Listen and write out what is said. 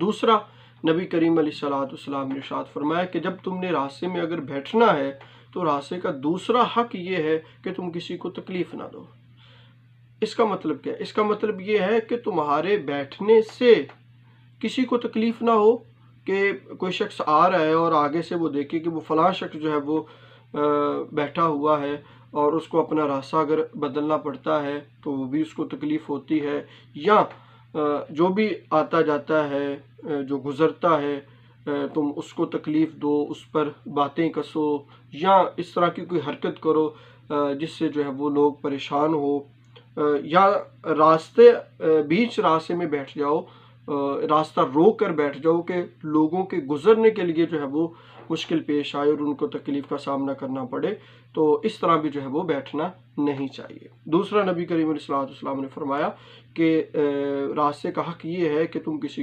دوسرا نبی کریم علیہ الصلوۃ والسلام نے ارشاد فرمایا کہ جب تم نے راستے میں اگر بیٹھنا ہے تو راستے کا دوسرا حق یہ ہے کہ تم کسی کو تکلیف نہ دو۔ اس کا مطلب کیا ہے؟ اس کا مطلب یہ ہے کہ تمہارے بیٹھنے سے کسی کو تکلیف نہ ہو، کہ کوئی شخص آ رہا ہے اور آگے سے وہ دیکھے کہ وہ فلاں شخص جو ہے وہ بیٹھا ہوا ہے اور اس کو اپنا راستہ اگر بدلنا پڑتا ہے تو وہ بھی اس کو تکلیف ہوتی ہے، یا جو بھی آتا جاتا ہے جو گزرتا ہے تم اس کو تکلیف دو، اس پر باتیں کسو یا اس طرح کی کوئی حرکت کرو جس سے جو ہے وہ لوگ پریشان ہو، یا بیچ راستے میں بیٹھ جاؤ، راستہ روک کر بیٹھ جاؤ کہ لوگوں کے گزرنے کے لیے جو ہے وہ مشکل پیش آئے اور ان کو تکلیف کا سامنا کرنا پڑے، تو اس طرح بھی جو ہے وہ بیٹھنا نہیں چاہیے۔ دوسرا نبی کریم علیہ الصلوۃ والسلام نے فرمایا کہ راستے کا حق یہ ہے کہ تم کسی